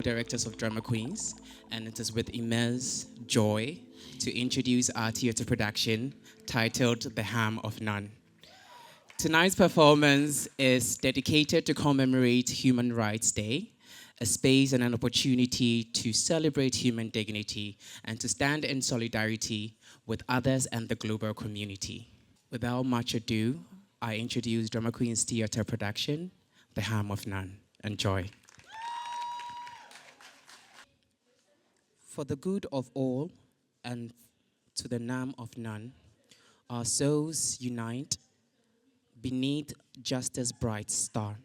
Directors of Drama Queens, and it is with immense joy to introduce our theatre production titled The Ham of None. Tonight's performance is dedicated to commemorate Human Rights Day, a space and an opportunity to celebrate human dignity and to stand in solidarity with others and the global community. Without much ado, I introduce Drama Queens Theatre production, The Ham of None. Enjoy. For the good of all and to the harm of none, our souls unite beneath justice's bright star.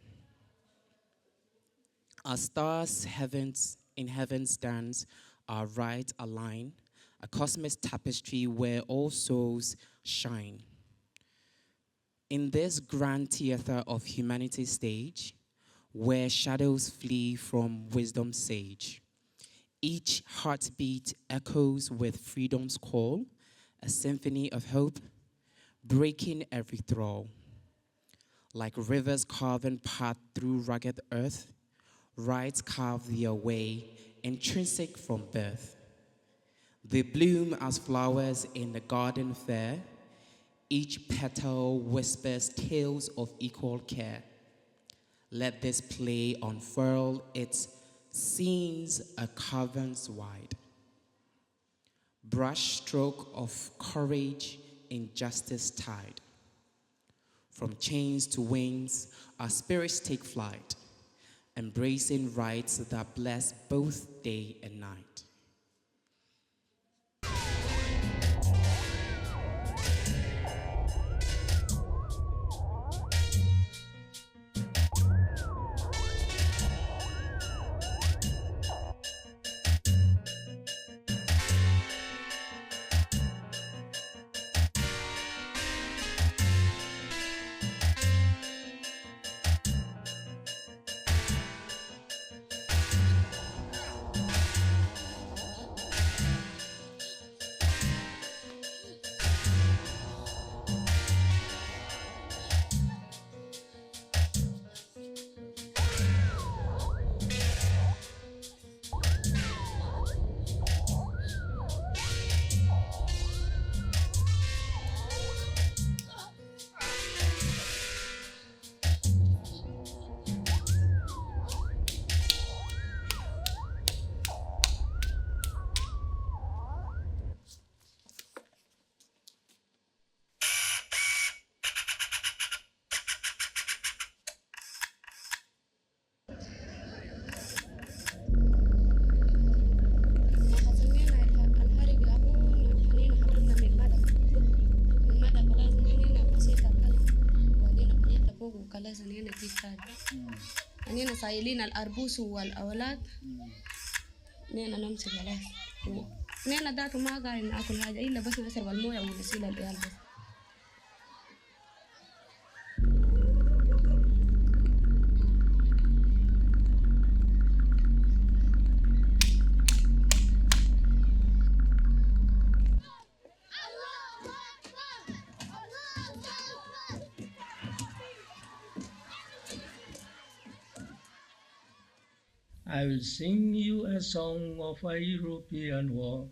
Our stars in heaven stands, our right align, a cosmic tapestry where all souls shine. In this grand theater of humanity's stage, where shadows flee from wisdom's sage, each heartbeat echoes with freedom's call, a symphony of hope, breaking every thrall. Like rivers carving path through rugged earth, rights carve their way, intrinsic from birth. They bloom as flowers in the garden fair, each petal whispers tales of equal care. Let this play unfurl its scenes a caverns wide. Brush stroke of courage in justice tide. From chains to wings, our spirits take flight, embracing rights that bless both day and night. أنينا سايلين الأربوس والأولاد نينا نمسك خلاص نينا ذاته ما قاعد ناكل حاجة إلا بس نشرب الموية ونسيل العيال بس. I will sing you a song of a European war.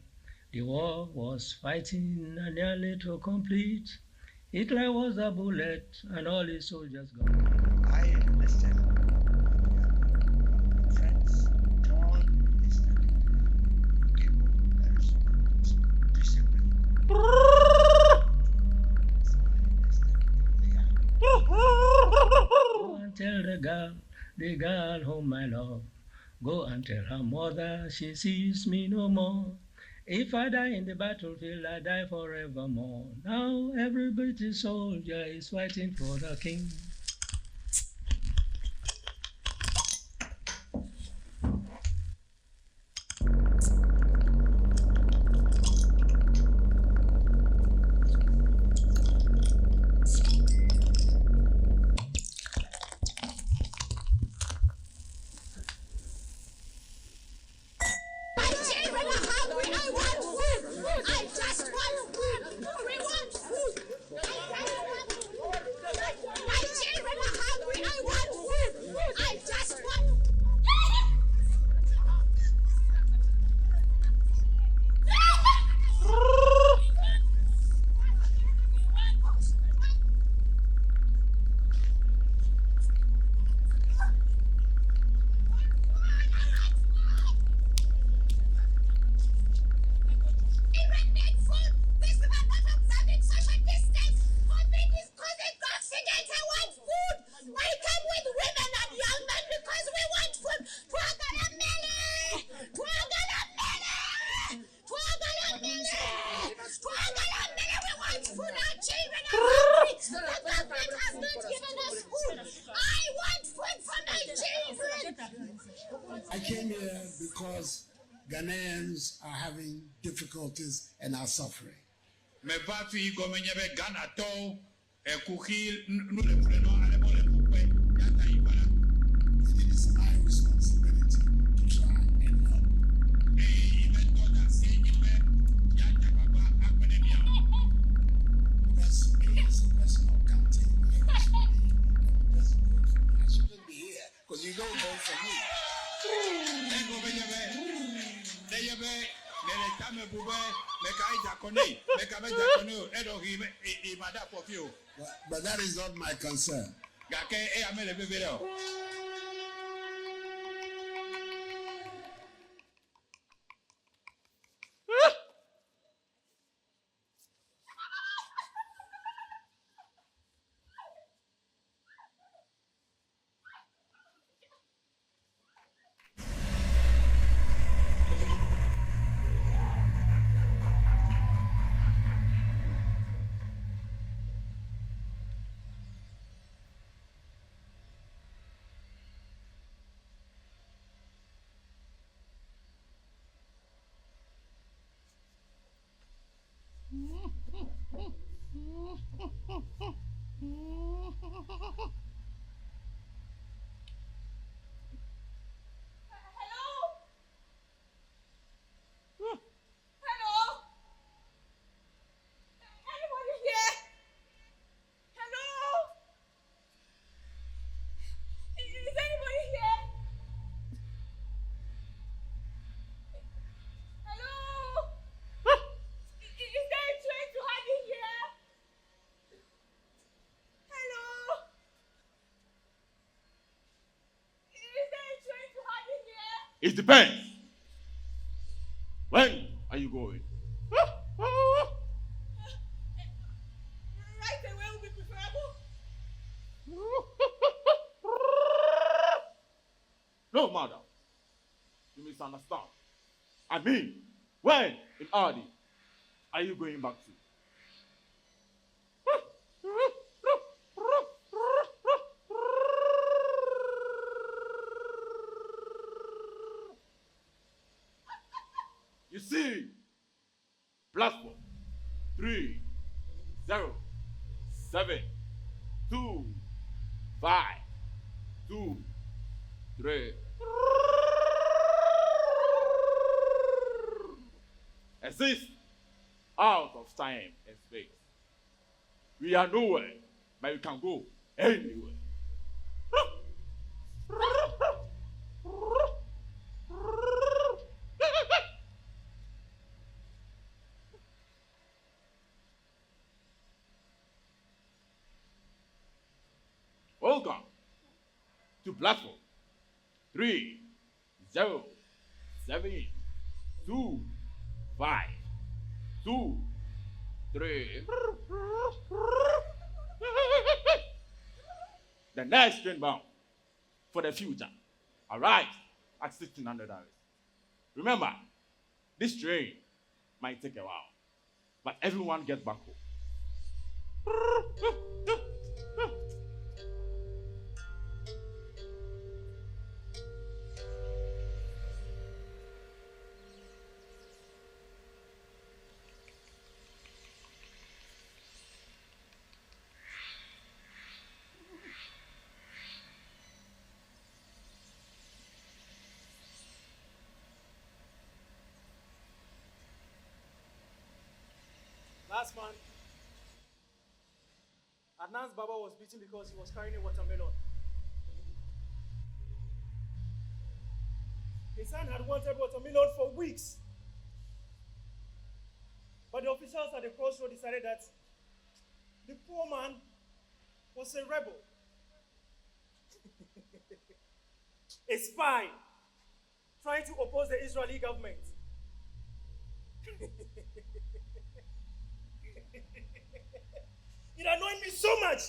The war was fighting and nearly to complete. Hitler was a bullet and all his soldiers gone. I enlisted friends, John enlisted there's discipline. So Go and tell the girl whom I love. Go and tell her mother she sees me no more. If I die in the battlefield, I die forevermore. Now every British soldier is fighting for the king. I just want food. We want food. because Ghanaians are having difficulties and are suffering. Me va fi gomenye be Ghana to e kuki nu le fure no ale mo le kupe ya ta ibala. It is my responsibility to try and help. Even though that say you be ya ta baba akpene bia. Because it is a question of counting where I should be and who doesn't vote for me. I shouldn't be here because you don't vote for me. E gomenye be de ye be me le tame bube me kai jakone me ka be jakone e do hi I mada for you. But that is not my concern. Gake e amele be be o. It depends. When are you going? Right away will be preferable. No, madam. You misunderstand. I mean, when in Ardi are you going back to? You see, platform 3, 0, 7, 2, 5, 2, 3. Exist out of time and space. We are nowhere, but we can go anywhere. Welcome to platform 3, 0, 7, 2, 5, 2, 3. The next train bound for the future arrives at 1600 hours. Remember, this train might take a while, but everyone gets back home. Last month, Adnan's Baba was beaten because he was carrying a watermelon. His son had wanted watermelon for weeks. But the officials at the crossroad decided that the poor man was a rebel, a spy, trying to oppose the Israeli government. It annoyed me so much.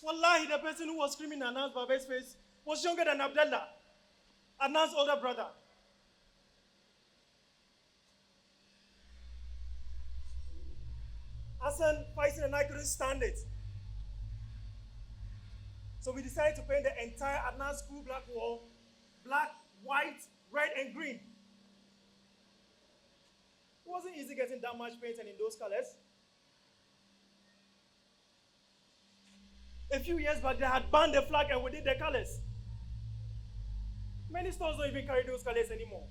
Wallahi, the person who was screaming in Adnan's Baba's face was younger than Abdullah, Adnan's older brother. Hassan, Faisal, and I couldn't stand it. So we decided to paint the entire Adnan school black wall black, white, red, and green. It wasn't easy getting that much painting in those colors. A few years back, they had banned the flag and we did the colors. Many stores don't even carry those colors anymore.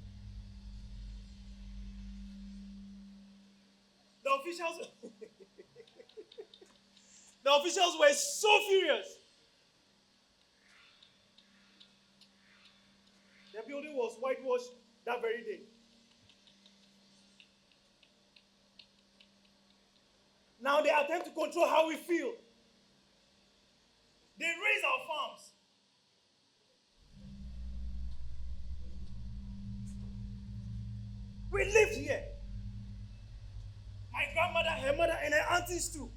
The officials, the officials were so furious. The building was whitewashed that very day. Now they attempt to control how we feel. They raise our farms. We lived here. My grandmother, her mother, and her aunties too.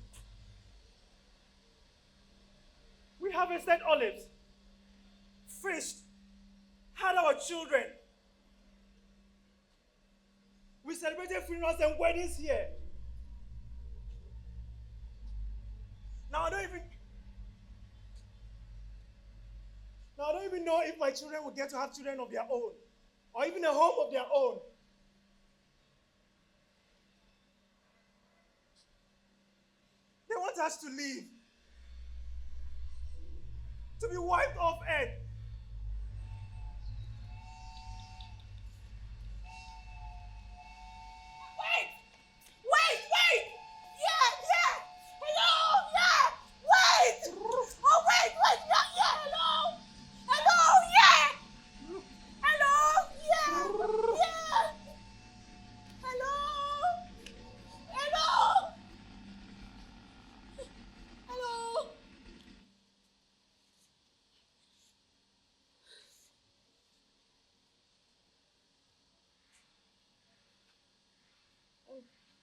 We harvested olives, fished, had our children. We celebrated funerals and weddings here. Now I don't even know if my children will get to have children of their own, or even a home of their own. They want us to leave, to be wiped off earth. Wait! Yeah! Hello! Yeah! Wait! Oh, wait! Not yet! Hello! Yeah! Hello! Yeah! Hello!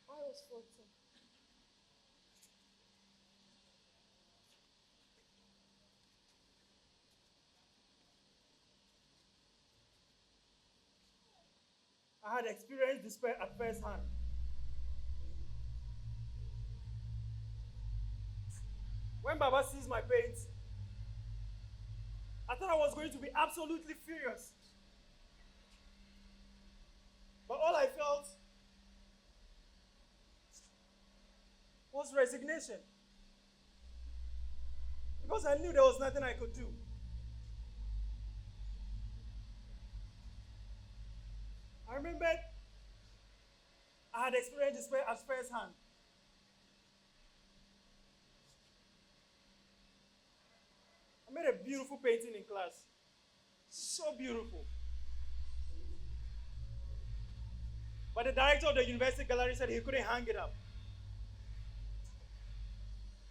I was 14. I had experienced despair at first hand. When Baba sees my paint, I thought I was going to be absolutely furious. But all I felt was resignation. Because I knew there was nothing I could do. I remembered I had experienced despair at first hand. I made a beautiful painting in class. So beautiful. But the director of the university gallery said he couldn't hang it up.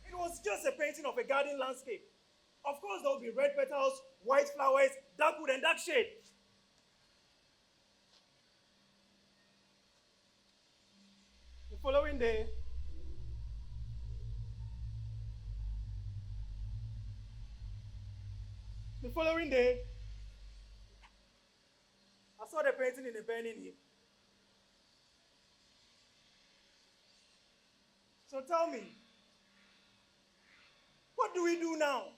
It was just a painting of a garden landscape. Of course, there would be red petals, white flowers, dark wood, and dark shade. The following day, I saw the painting in a burning heap. So tell me, what do we do now?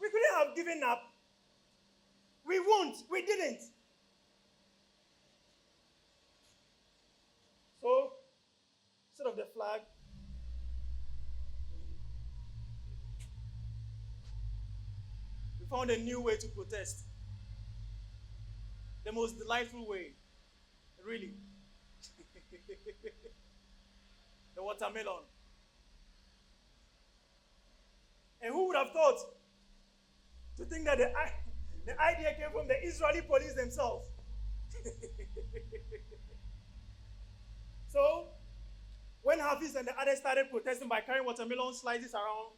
We couldn't have given up. We won't. We didn't. So, instead of the flag, we found a new way to protest. The most delightful way, really. The watermelon. And who would have thought to think that the idea came from the Israeli police themselves? So, when Hafiz and the others started protesting by carrying watermelon slices around,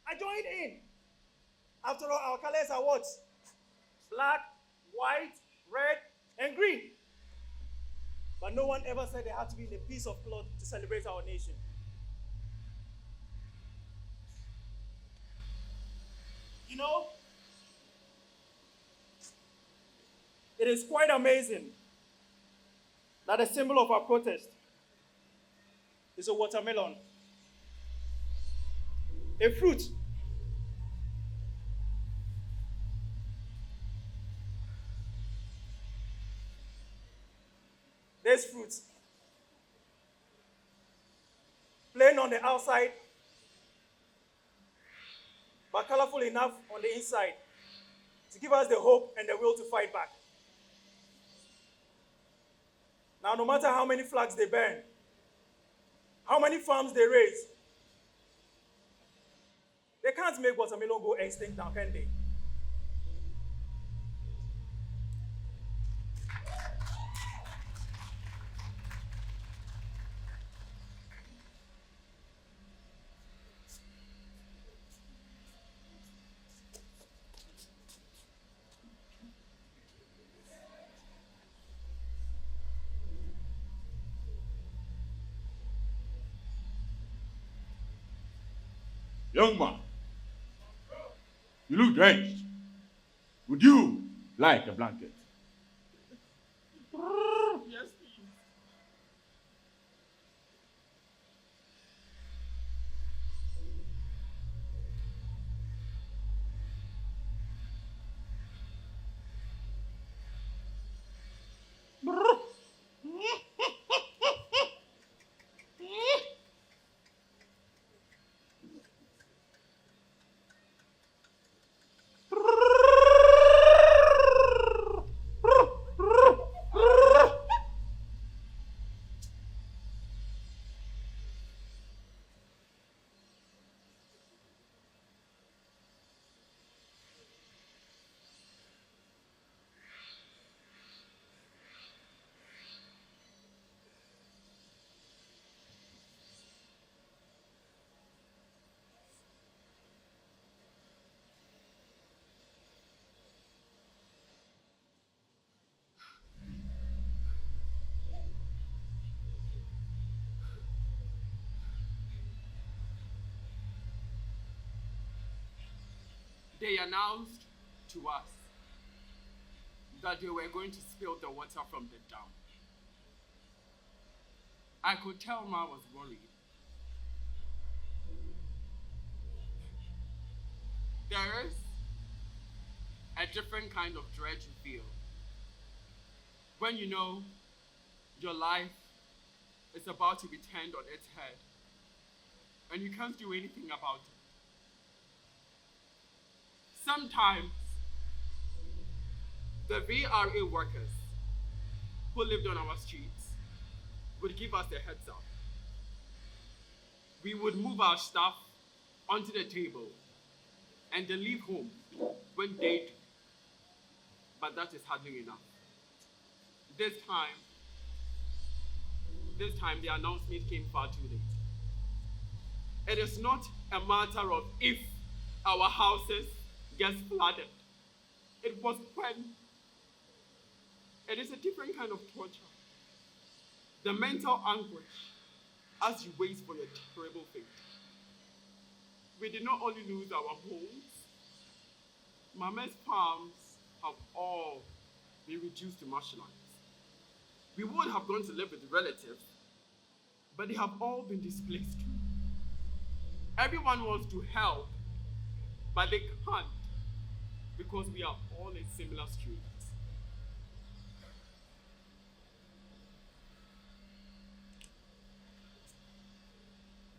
I joined in. After all, our colors are what? Black, white, red, and green. But no one ever said there had to be a piece of cloth to celebrate our nation. You know, it is quite amazing that the symbol of our protest is a watermelon, a fruit There's fruits. Plain on the outside, but colorful enough on the inside to give us the hope and the will to fight back. Now, no matter how many flags they burn, how many farms they raise, they can't make watermelon go extinct now, can they? Young man, you look drenched. Would you like a blanket? Yes, please. They announced to us that they were going to spill the water from the dam. I could tell Ma was worried. There is a different kind of dread you feel when you know your life is about to be turned on its head and you can't do anything about it. Sometimes the VRA workers who lived on our streets would give us a heads up. We would move our stuff onto the table and then leave home when they do. But that is hardly enough. This time the announcement came far too late. It is not a matter of if our houses get flooded. It was when. It is a different kind of torture. The mental anguish as you wait for your terrible fate. We did not only lose our homes, Mama's farms have all been reduced to marshlands. We would have gone to live with relatives, but they have all been displaced too. Everyone wants to help, but they can't because we are all in similar streets.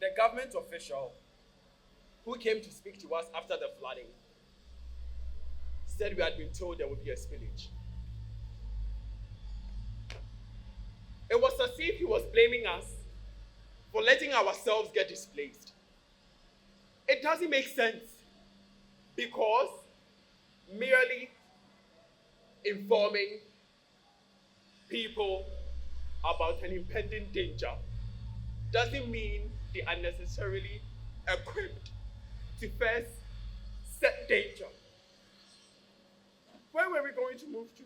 The government official who came to speak to us after the flooding said we had been told there would be a spillage. It was as if he was blaming us for letting ourselves get displaced. It doesn't make sense because merely informing people about an impending danger doesn't mean they are necessarily equipped to face said danger. Where were we going to move to?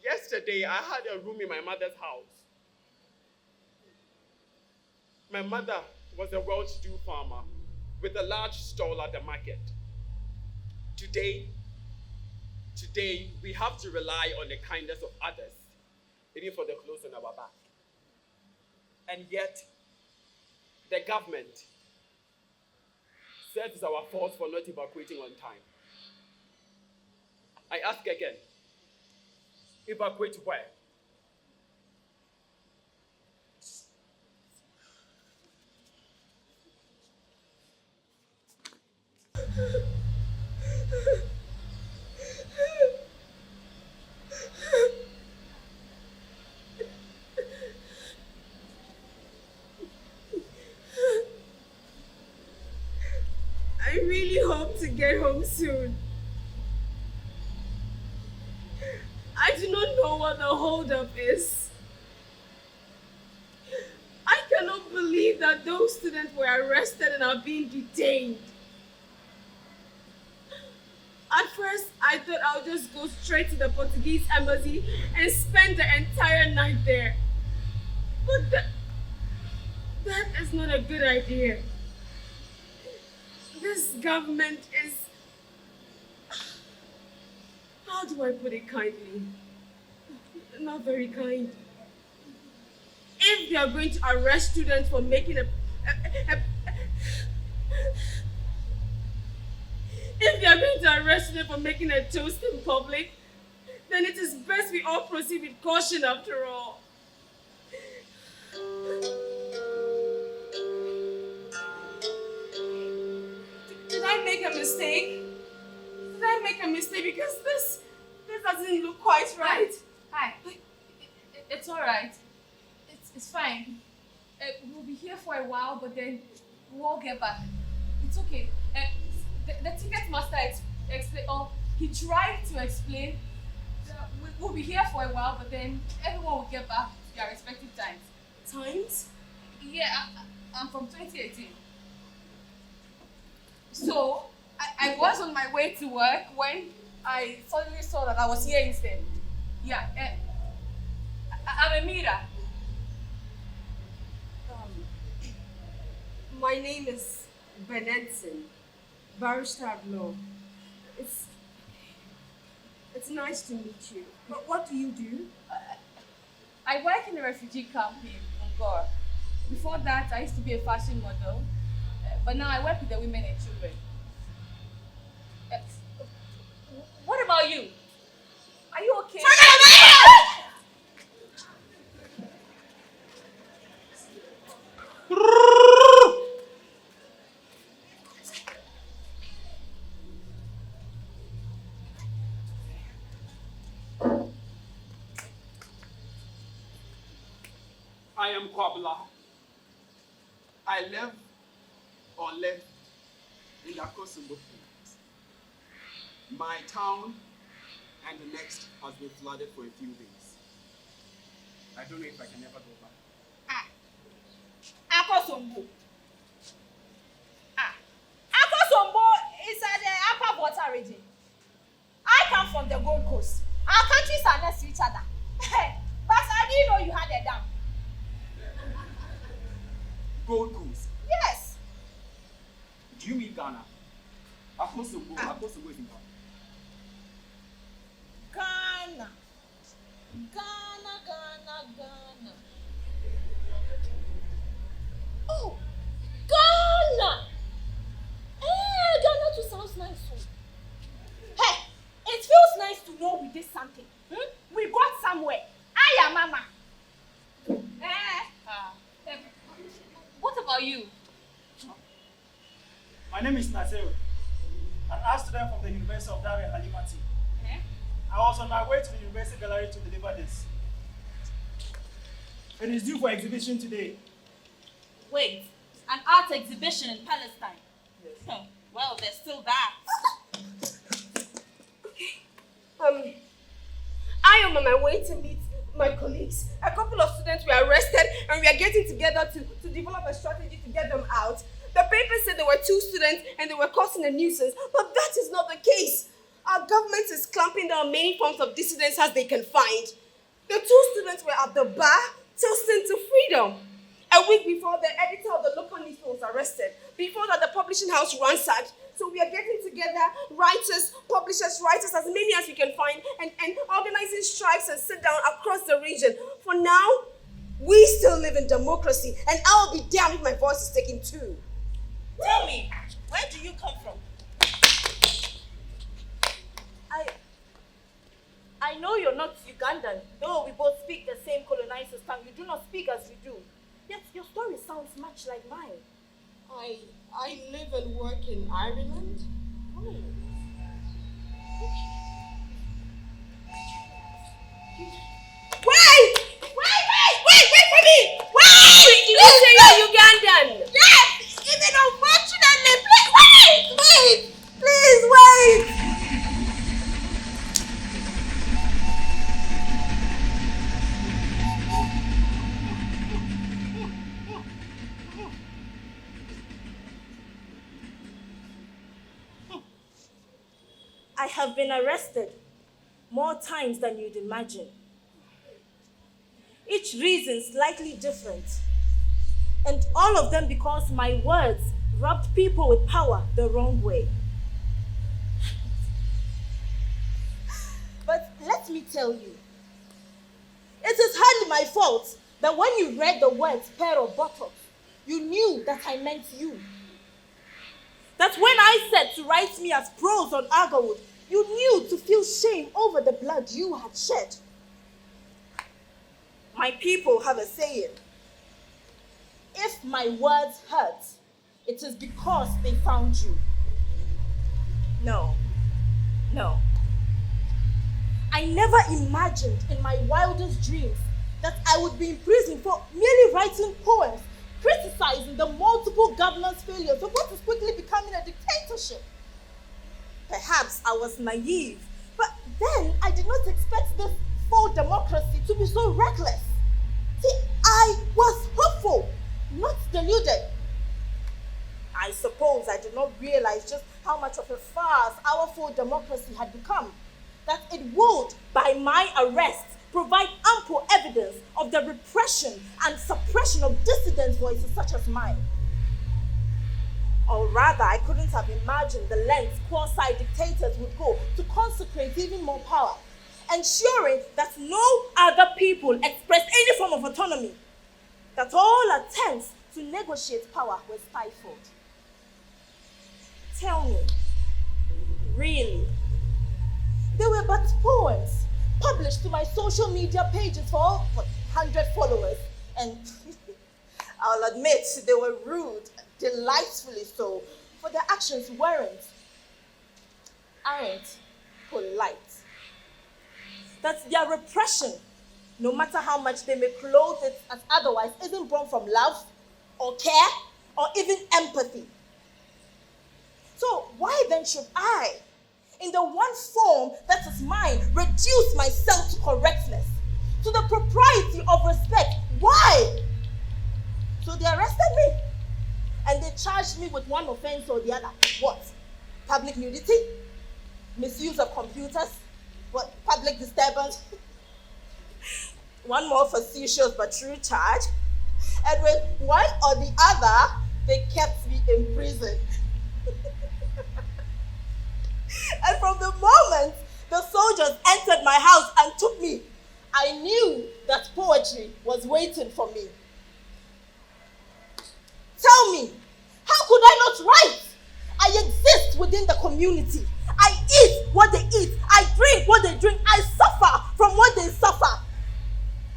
Yesterday, I had a room in my mother's house. My mother was a well-to-do farmer with a large stall at the market. Today, we have to rely on the kindness of others, even for the clothes on our back. And yet, the government says it's our fault for not evacuating on time. I ask again, evacuate where? I really hope to get home soon. I do not know what the holdup is. I cannot believe that those students were arrested and are being detained. At first, I thought I would just go straight to the Portuguese embassy and spend the entire night there. But that is not a good idea. This government is... How do I put it kindly? Not very kind. If they are going to arrest students for making if they are going to arrest students for making a toast in public, then it is best we all proceed with caution after all. Did I make a mistake? Did I make a mistake? Because this doesn't look quite right. Hi. It's all right. It's fine. We'll be here for a while, but then we'll all get back. It's okay. The ticket master explained, or he tried to explain. We'll be here for a while, but then everyone will get back to their respective times. Times? Yeah, I'm from 2018. So, I was on my way to work when I suddenly saw that I was here instead. Yeah, I'm Amira. My name is Benenson, barrister at law. It's nice to meet you. But what do you do? I work in a refugee camp in Ngor. Before that, I used to be a fashion model, but now I work with the women and children. What about you? Are you okay? I am Kwamina. I live or lived in the Kosovo. My town and the next has been flooded for a few days. I don't know if I can ever go back. Akosombo. Akosombo is at the Upper Water region. I come from the Gold Coast. Our countries are next to each other. But I didn't know you had a dam. Gold Coast? Yes. Do you mean Ghana? Akosombo is in Ghana. Ghana. Oh, Ghana! Ghana too sounds nice. Hey, it feels nice to know we did something. We got somewhere. I am Mama. What about you? My name is Nazir, an art student from the University of Dar el Halimati. I was on my way to the University Gallery to deliver this. It is due for exhibition today. Wait, an art exhibition in Palestine? Yes. Well, there's still that. I am on my way to meet my colleagues. A couple of students were arrested and we are getting together to develop a strategy to get them out. The paper said there were 2 students and they were causing a nuisance, but that is not the case. Our government is clamping down on many forms of dissidence as they can find. The 2 students were at the bar toasting to freedom. A week before, the editor of the local newspaper was arrested. Before that, the publishing house ransacked. So we are getting together, writers, publishers, writers, as many as we can find, and organizing strikes and sit down across the region. For now, we still live in democracy, and I'll be damned if my voice is taken too. Tell me, where do you come from? I know you're not Ugandan, though we both speak the same colonizer's tongue. You do not speak as we do. Yet your story sounds much like mine. I live and work in Ireland. Wait! Wait for me! Wait! Did you say you're Ugandan? Yes! Even unfortunately, please wait! I have been arrested more times than you'd imagine. Each reason slightly different. And all of them because my words rubbed people with power the wrong way. But let me tell you, it is hardly my fault that when you read the words pair or bottle, you knew that I meant you. That when I said to write me as prose on Agarwood, you knew to feel shame over the blood you had shed. My people have a saying. If my words hurt, it is because they found you. No. I never imagined in my wildest dreams that I would be in prison for merely writing poems, criticizing the multiple governance failures of what is quickly becoming a dictatorship. Perhaps I was naive, but then I did not expect this full democracy to be so reckless. See, I was hopeful, not deluded. I suppose I did not realize just how much of a farce our full democracy had become. That it would, by my arrest, provide ample evidence of the repression and suppression of dissident voices such as mine. Or rather, I couldn't have imagined the lengths quasi-dictators would go to consecrate even more power, ensuring that no other people express any form of autonomy, that all attempts to negotiate power were stifled. Tell me, really, they were but poems published to my social media pages for all 100 followers, and I'll admit they were rude, delightfully so, for their actions aren't polite. That their repression, no matter how much they may clothe it as otherwise, isn't born from love or care or even empathy. So why then should I, in the one form that is mine, reduce myself to correctness, to the propriety of respect? Why? So they arrested me and they charged me with one offense or the other. What? Public nudity? Misuse of computers? What? Public disturbance? One more facetious but true charge. And with one or the other, they kept me in prison. And from the moment the soldiers entered my house and took me, I knew that poetry was waiting for me. Tell me, how could I not write? I exist within the community. I eat what they eat. I drink what they drink. I suffer from what they suffer.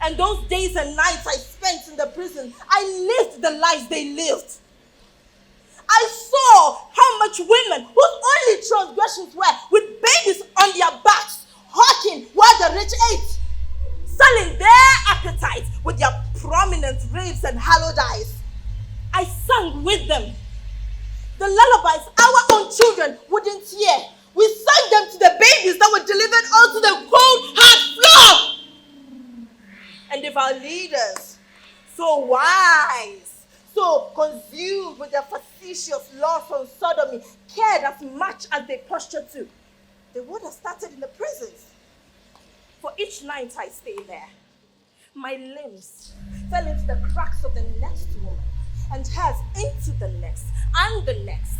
And those days and nights I spent in the prison, I lived the lives they lived. I saw how much women whose only transgressions were with babies on their backs, hawking while the rich ate, selling their appetites with their prominent ribs and hallowed eyes. I sang with them. The lullabies our own children wouldn't hear. We sang them to the babies that were delivered onto the cold, hard floor. And if our leaders, so wise, so consumed with their facetious laws on sodomy, cared as much as they postured to, they would have started in the prisons. For each night I stayed there, my limbs fell into the cracks of the next woman, and hers into the next, and the next.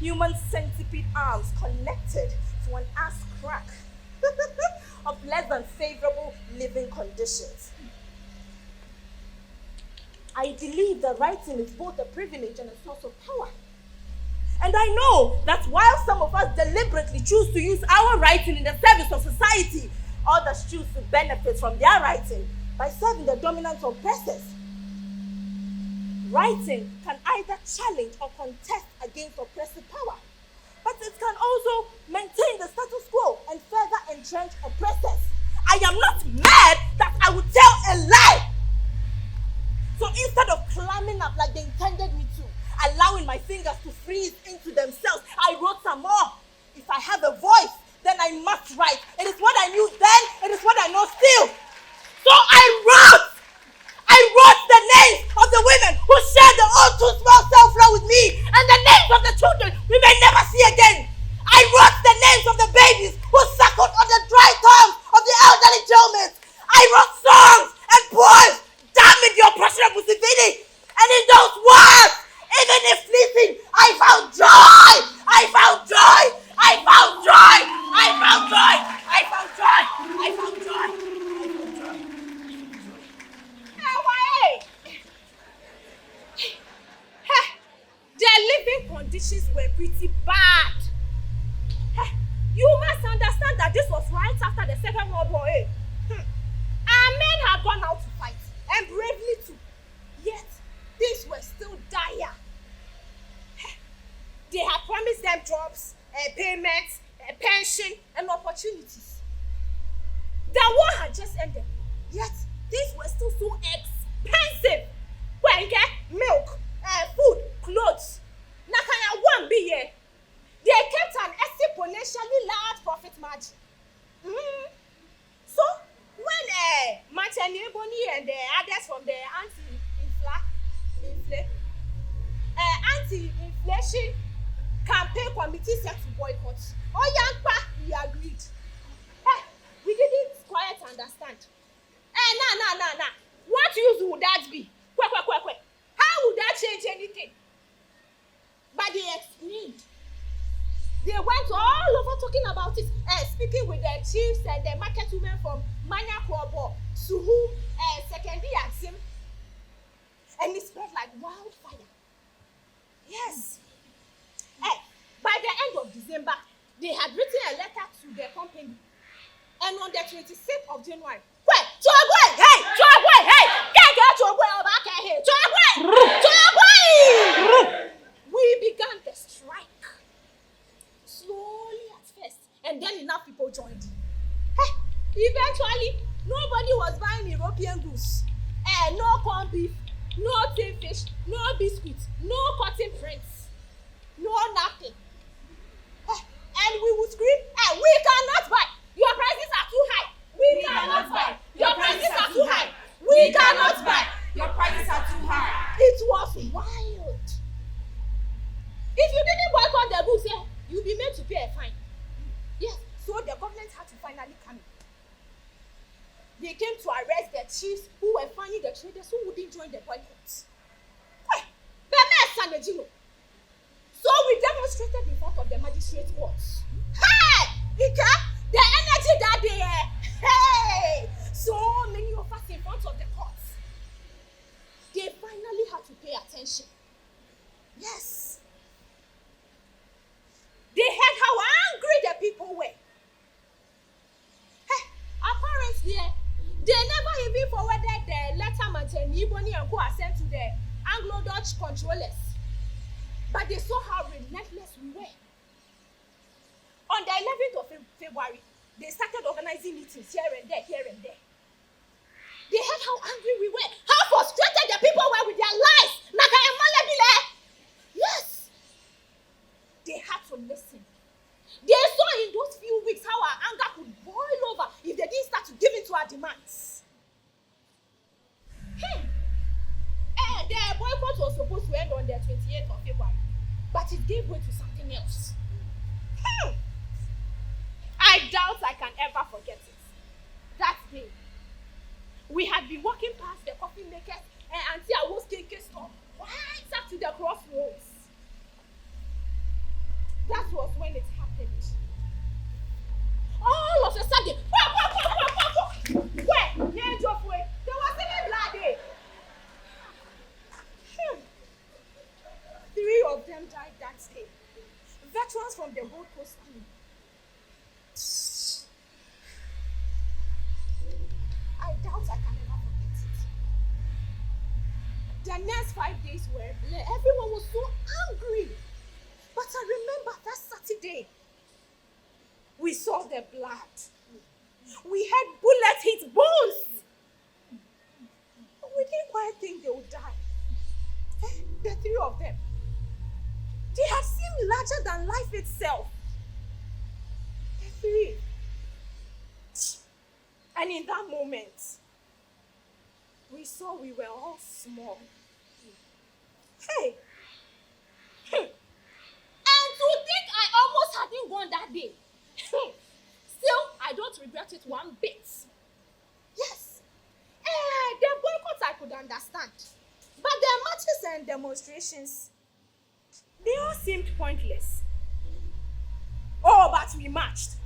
Human centipede arms connected to an ass crack of less than favorable living conditions. I believe that writing is both a privilege and a source of power. And I know that while some of us deliberately choose to use our writing in the service of society, others choose to benefit from their writing by serving the dominant oppressors. Writing can either challenge or contest against oppressive power. But but it can also maintain the status quo and further entrench oppressors. I am not mad that I would tell a lie. So instead of climbing up like they intended me to, allowing my fingers to freeze into themselves, I wrote some more. If I have a voice, then I must write. It is what I knew then, it is what I know still. So I wrote the names of the women who shared the all too small self-love with me, and the names of the children we may never see again. I wrote the names of the babies who suckled on the dry tongues of the elderly jailmates. I wrote songs and poems damning the oppression of Museveni. And in those words, even if fleeting, I found joy! I found joy! I found joy! I found joy! I found joy! I found joy! Their living conditions were pretty bad. You must understand that this was right after the Second World War. Our men had gone out to fight, and bravely too. Yet, things were still dire. They had promised them jobs, payments, pension, and opportunities. The war had just ended, yet things were still so expensive. Well, you get milk, food, clothes. Now can I one be here? They kept an exponentially large profit margin. So when Martin Ebony and the others from the anti-inflation campaign committee set to boycott, we agreed. We didn't quite understand. Nah. What use would that be? How would that change anything? But they explained. They went all over talking about it, speaking with the chiefs and the market women from Manya Kwobo, to whom Sekendi Axim, and it spread like wildfire. Yes. By the end of December, they had written a letter to the company, and on the 26th of January, we began the strike. Slowly at first, and then enough people joined. Eventually, nobody was buying European goods. No corned beef, no tin fish, no biscuits, no cotton prints, no nothing. And we would scream, we cannot buy. Your prices are too high. We cannot buy. Your prices are too high. We cannot buy. Your prices are too high. It was wild. If you didn't boycott the books, you'll be made to pay a fine. Yes, so the government had to finally come in. They came to arrest the chiefs who were fining the traders who wouldn't join the boycott. So we demonstrated in front of the magistrate courts. The energy that they had. So many of us in front of the courts. They finally had to pay attention. Yes. They heard how angry the people were. Apparently, they never even forwarded the letter Martin Ebony and who are sent to the Anglo-Dutch controllers. But they saw how relentless we were. On the 11th of February, they started organizing meetings here and there. They heard how angry we were, how frustrated the people were with their lives. Yes. They had to listen. They saw in those few weeks how our anger could boil over if they didn't start to give in to our demands. The boycott was supposed to end on the 28th of February, but it gave way to something else. I doubt I can ever forget it. That day, we had been walking past the coffee makers and Auntie Awo's cake store right up to the crossroads. That was when it happened. All of a sudden, there was even blood. 3 of them died that day. Veterans from the Gold Coast Army. I doubt I can ever forget it. The next 5 days were, everyone was so angry. But I remember that Saturday. We saw the blood. We had bullets hit bones. We didn't quite think they would die. The three of them. They had seemed larger than life itself. The three. And in that moment, we saw we were all small. Hey. And to think I almost hadn't gone that day. Still, I don't regret it one bit. Yes. The boycotts I could understand. But the marches and demonstrations, they all seemed pointless. Oh, but we marched.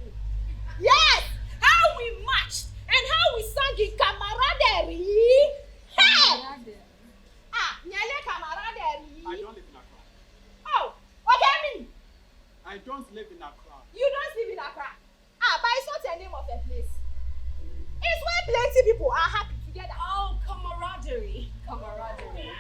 Yes! How we marched and how we sang in camaraderie. Hey! Nyale camaraderie. I don't live in Accra. Oh, okay, me. I don't live in Accra. You don't live in Accra. But it's not the name of a place. It's where plenty people are happy together. Oh, camaraderie. Camaraderie.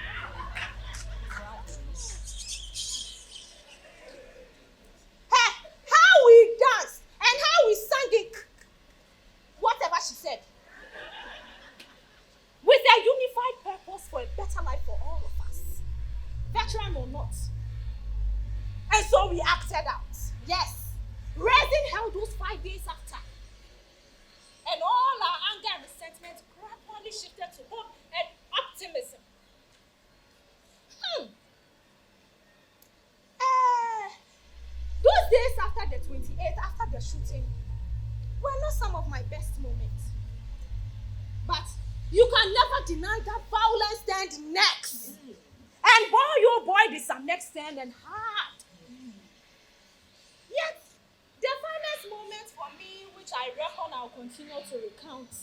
Hey, how we danced and how we sang it. Whatever she said. With a unified purpose for a better life for all of us. Veteran or not. And so we acted out. Yes. Raising hell those 5 days after. And all our anger and resentment gradually shifted to hope and optimism. Those days after the 28th, after the shooting, were not some of my best moments. But you can never deny that violence turned next. And boy, oh boy, did some next turn and hard. Yet, the finest moment for me, which I reckon I'll continue to recount,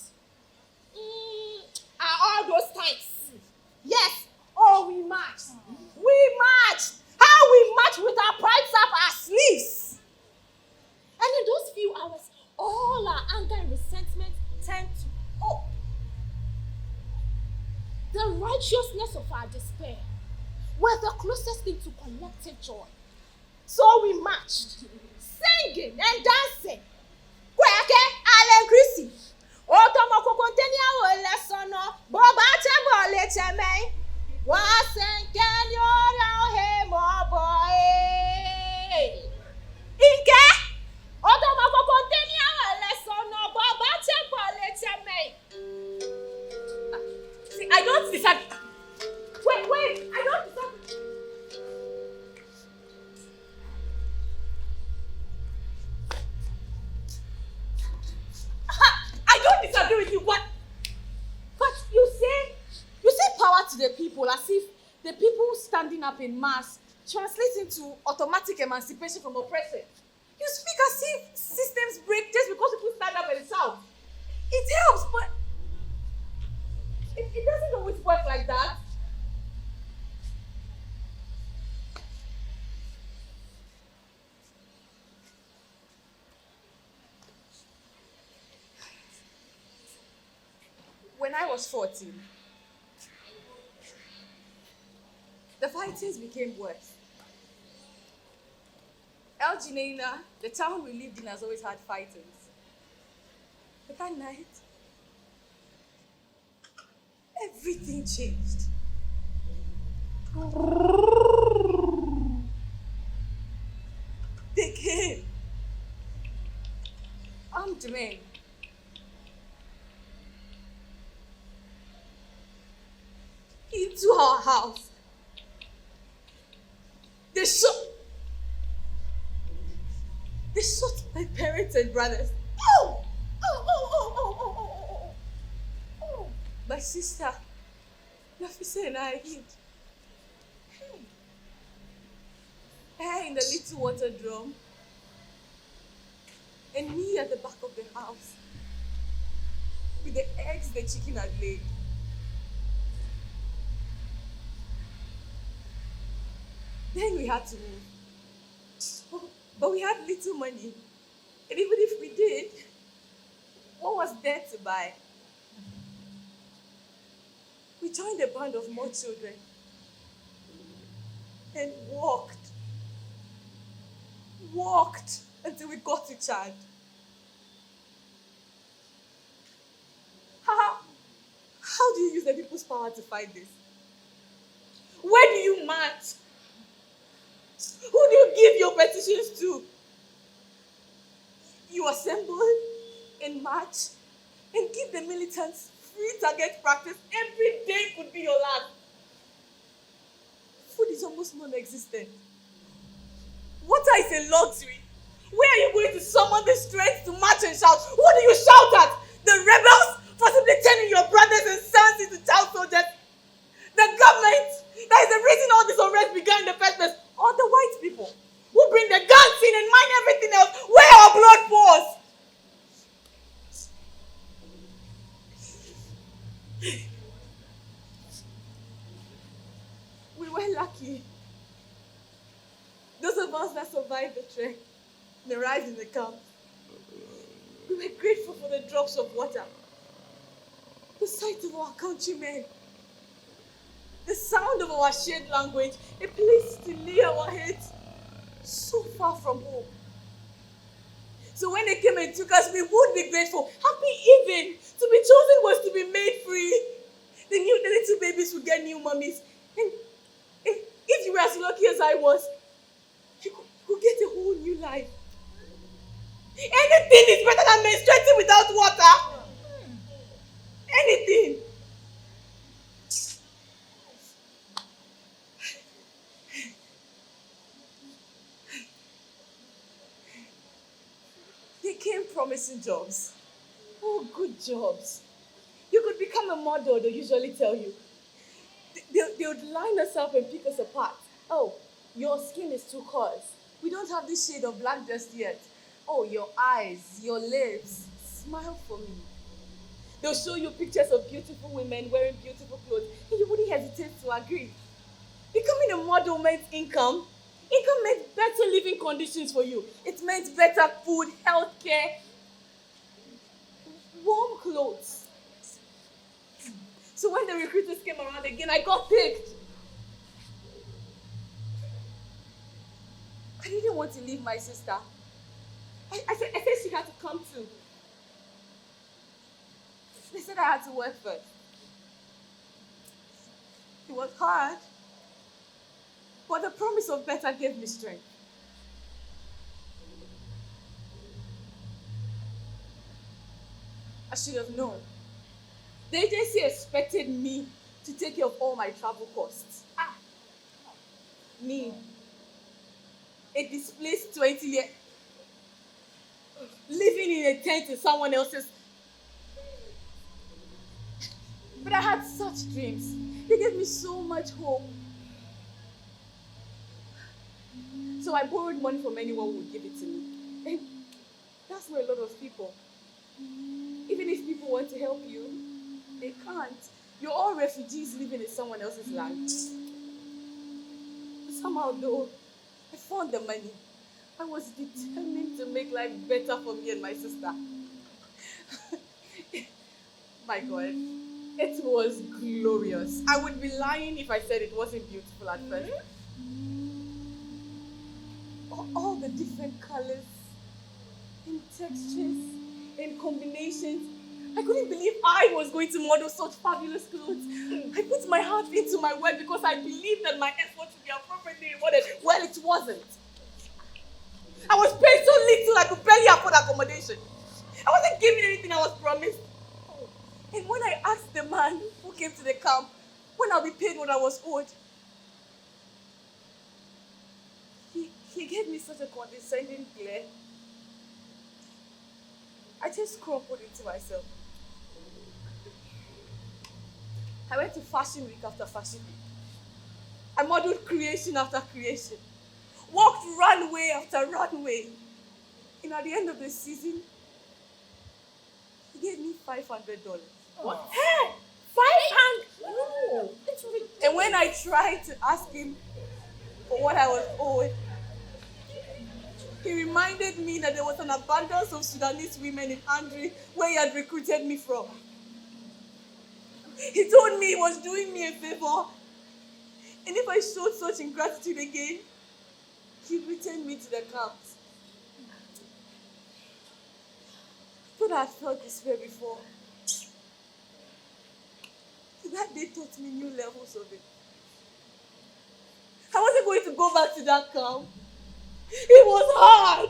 are all those times. Yes. Oh, we marched. We marched. How we marched with our prides up our sleeves. And in those few hours, all our anger and resentment turned to hope. The righteousness of our despair were the closest thing to collective joy. So we marched, singing and dancing. Kweke alenkrisi. Otomo kontenia wole sono. Boba chebo le cheme. Wasen yora he mo boy. Inke. Otomo kontenia wole sono. Boba chebo le cheme. See, I don't disagree. Wait, I don't disagree. I don't disagree with you, but you say power to the people as if the people standing up in mass translates into automatic emancipation from oppression. You speak as if systems break just because people stand up and shout. It helps, but it doesn't always work like that. When I was 14, the fightings became worse. El Gineina, the town we lived in, has always had fightings. But that night, everything changed. They came. Armed men. Into our house. They shot my parents and brothers. Oh! My sister, Nafisa, and I hid. Her in the little water drum. And me at the back of the house. With the eggs the chicken had laid. Then we had to move. But we had little money. And even if we did, what was there to buy? We joined a band of more children and walked walked until we got to Chad. How do you use the people's power to fight this? Where do you march? Who do you give your petitions to? You assemble and march and give the militants free target practice. Every day could be your last. Food is almost non-existent. Water is a luxury. Where are you going to summon the strength to march and shout? Who do you shout at? The rebels for simply turning your brothers and sons into child soldiers? The government that is the reason all this unrest began in the first place? Or the white people who bring the guns in and mine everything else where our blood pours? We were lucky. Those of us that survived the trek, the rise in the camp, we were grateful for the drops of water, the sight of our countrymen, the sound of our shared language, a place to lay our heads so far from home. So when they came and took us, we would be grateful, happy even. To be chosen was to be made free. The little babies would get new mummies. And if you were as lucky as I was, you could get a whole new life. Anything is better than menstruating without water. Anything. They came promising jobs. Oh, good jobs. You could become a model, they usually tell you. They would line us up and pick us apart. Oh, your skin is too coarse. We don't have this shade of black just yet. Oh, your eyes, your lips. Smile for me. They'll show you pictures of beautiful women wearing beautiful clothes, and you wouldn't hesitate to agree. Becoming a model meant income. Income meant better living conditions for you. It meant better food, health care, warm clothes. So when the recruiters came around again, I got picked. I didn't want to leave my sister. I said she had to come too. They said I had to work first. It was hard, but the promise of better gave me strength. I should have known. The agency expected me to take care of all my travel costs. Me, a displaced 20-year, living in a tent in someone else's. But I had such dreams. They gave me so much hope. So I borrowed money from anyone who would give it to me. And that's where a lot of people, even if people want to help you, they can't. You're all refugees living in someone else's land. Somehow, though, I found the money. I was determined to make life better for me and my sister. My God, it was glorious. I would be lying if I said it wasn't beautiful at first. All the different colors, and textures, and combinations. I couldn't believe I was going to model such fabulous clothes. I put my heart into my work because I believed that my effort would be appropriately rewarded. Well, it wasn't. I was paid so little I could barely afford accommodation. I wasn't given anything I was promised. And when I asked the man who came to the camp when I'll be paid what I was owed, he gave me such a condescending glare. I just crumpled into myself. I went to fashion week after fashion week. I modeled creation after creation. Walked runway after runway. And at the end of the season, he gave me $500. What? Hey! 500? No! It's ridiculous. And when I tried to ask him for what I was owed, he reminded me that there was an abundance of Sudanese women in Andre where he had recruited me from. He told me he was doing me a favor. And if I showed such ingratitude again, he'd return me to the camps. thought I had felt this way before. That day taught me new levels of it. I wasn't going to go back to that camp. It was hard.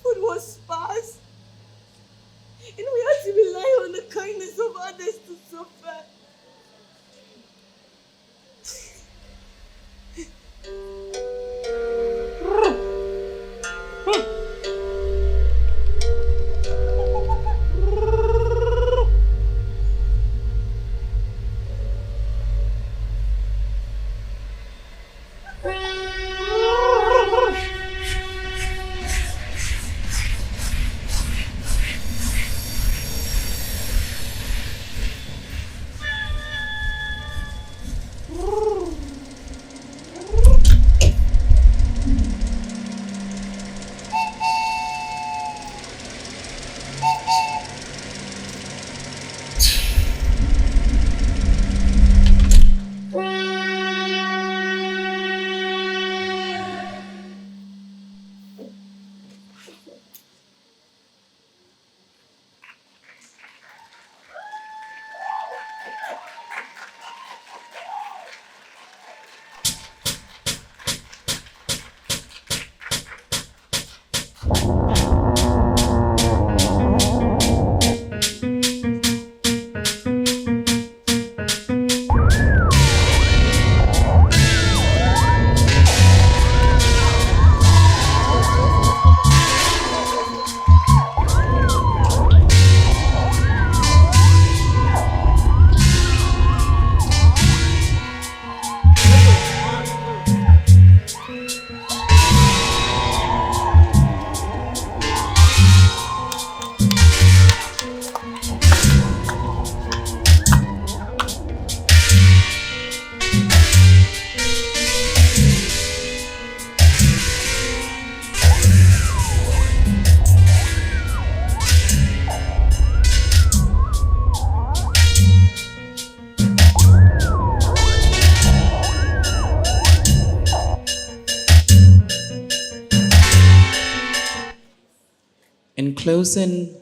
Food was sparse. And we had to rely on the kindness of others to suffer. In closing,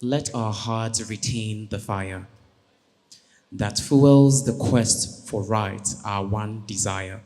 let our hearts retain the fire that fuels the quest for right, our one desire.